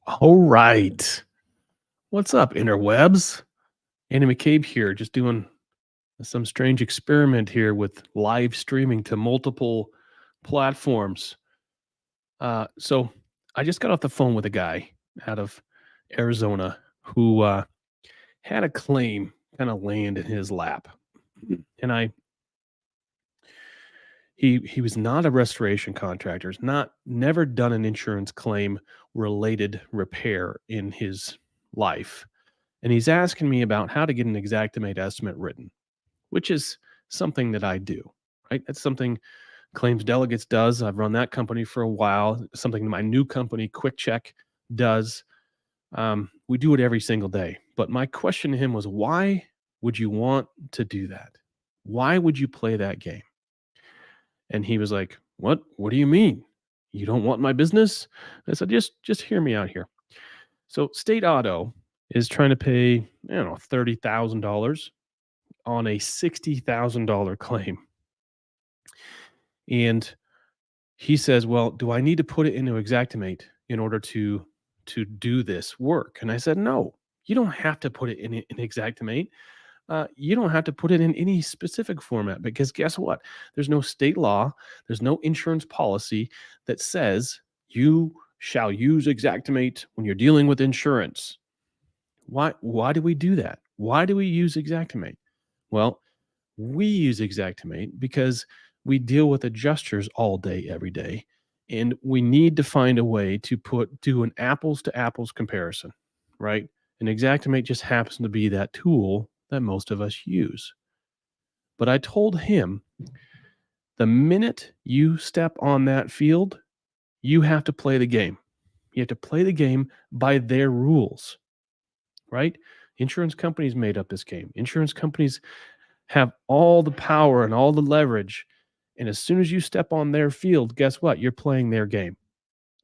All right. What's up, interwebs? Andy McCabe here, just doing some strange experiment here with live streaming to multiple platforms. So I just got off the phone with a guy out of Arizona who had a claim kind of land in his lap. And he was not a restoration contractor, he's not never done an insurance claim related repair in his life. And he's asking me about how to get an Xactimate estimate written, which is something that I do, right? That's something Claims Delegates does. I've run that company for a while. Something my new company, Quick Check, does. We do it every single day. But my question to him was, why would you want to do that? Why would you play that game? And he was like, "What? What do you mean? You don't want my business?" I said, "Just hear me out here." So State Auto is trying to pay, I don't know, $30,000 on a $60,000 claim. And he says, "Well, do I need to put it into Xactimate in order to do this work?" And I said, "No, you don't have to put it in Xactimate. You don't have to put it in any specific format because guess what? There's no state law, there's no insurance policy that says you shall use Xactimate when you're dealing with insurance. Why do we do that? Why do we use Xactimate? Well, we use Xactimate because we deal with adjusters all day, every day, and we need to find a way to do an apples to apples comparison, right? And Xactimate just happens to be that tool that most of us use. But I told him the minute you step on that field, you have to play the game. You have to play the game by their rules, right? Insurance companies made up this game. Insurance companies have all the power and all the leverage. And as soon as you step on their field, guess what? You're playing their game.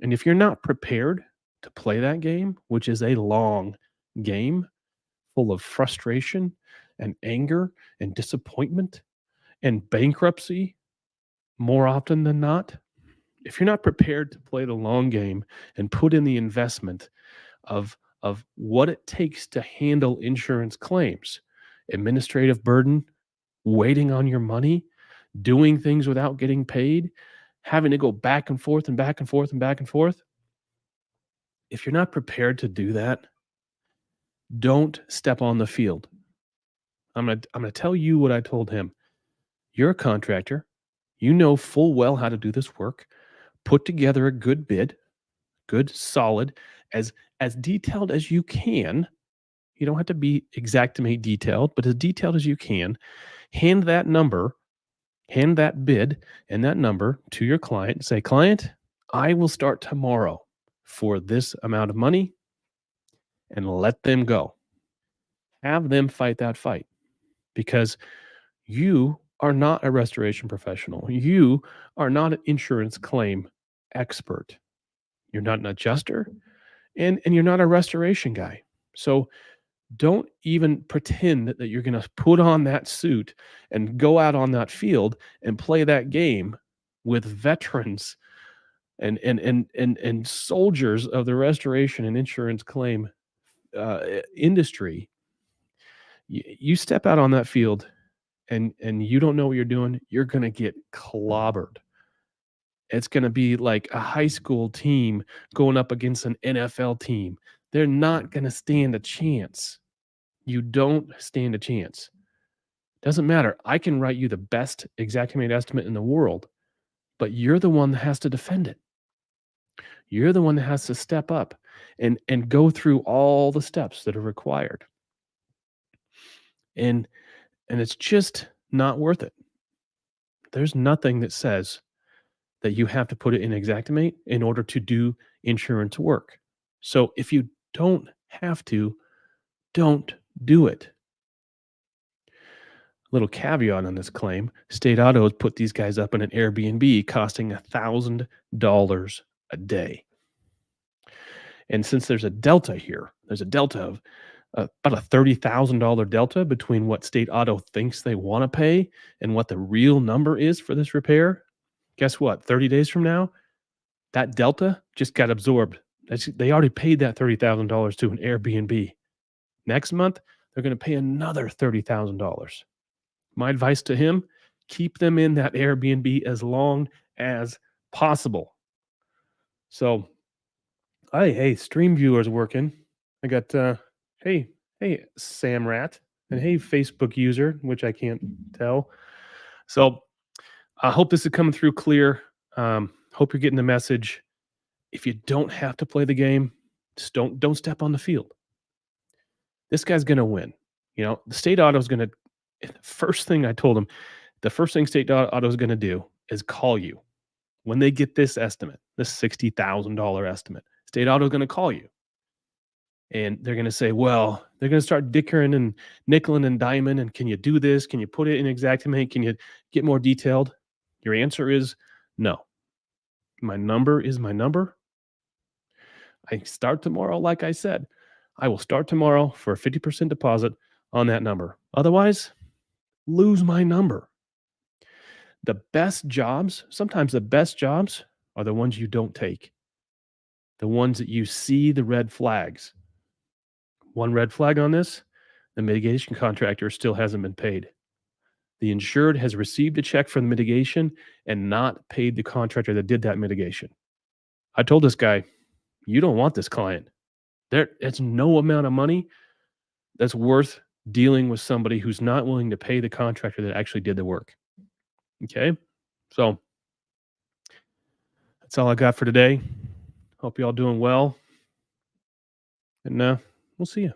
And if you're not prepared to play that game, which is a long game full of frustration and anger and disappointment and bankruptcy more often than not, if you're not prepared to play the long game and put in the investment of what it takes to handle insurance claims, administrative burden, waiting on your money, doing things without getting paid, having to go back and forth and back and forth and back and forth. If you're not prepared to do that, don't step on the field. I'm gonna tell you what I told him. You're a contractor. You know full well how to do this work. Put together a good bid, good, solid, as detailed as you can. You don't have to be Xactimate detailed, but as detailed as you can. Hand that number, hand that bid and that number to your client. Say, "Client, I will start tomorrow for this amount of money," and let them go. Have them fight that fight because you are not a restoration professional. You are not an insurance claim expert. You're not an adjuster and you're not a restoration guy. So don't even pretend that you're going to put on that suit and go out on that field and play that game with veterans and soldiers of the restoration and insurance claim industry. You step out on that field and you don't know what you're doing, you're going to get clobbered. It's going to be like a high school team going up against an NFL team. They're not going to stand a chance. You don't stand a chance. Doesn't matter. I can write you the best Xactimate estimate in the world, but you're the one that has to defend it. You're the one that has to step up and go through all the steps that are required. And it's just not worth it. There's nothing that says that you have to put it in Xactimate in order to do insurance work. So if you don't have to, don't do it. Little caveat on this claim, State Auto has put these guys up in an Airbnb costing $1,000 a day. And since there's a delta here, there's a delta of about a $30,000 delta between what State Auto thinks they want to pay and what the real number is for this repair. Guess what? 30 days from now, that delta just got absorbed They already paid that $30,000 to an Airbnb. Next month, they're going to pay another $30,000. My advice to him, keep them in that Airbnb as long as possible. So, hey, Stream Viewer's working. I got, hey, hey, Sam Rat, and hey, Facebook user, which I can't tell. So, I hope this is coming through clear. Hope you're getting the message. If you don't have to play the game, just don't step on the field. This guy's gonna win. You know, the state auto is gonna first thing I told him, the first thing state auto is gonna do is call you when they get this estimate, this $60,000 estimate. State auto is gonna call you. And they're gonna say, well, they're gonna start dickering and nickeling and diming. And can you do this? Can you put it in Xactimate? Can you get more detailed? Your answer is no. My number is my number. I start tomorrow, like I said. I will start tomorrow for a 50% deposit on that number. Otherwise, lose my number. The best jobs, sometimes the best jobs are the ones you don't take, the ones that you see the red flags. One red flag on this, the mitigation contractor still hasn't been paid. The insured has received a check from the mitigation and not paid the contractor that did that mitigation. I told this guy, you don't want this client. It's no amount of money that's worth dealing with somebody who's not willing to pay the contractor that actually did the work. Okay? So that's all I got for today. Hope you all doing well. And we'll see you.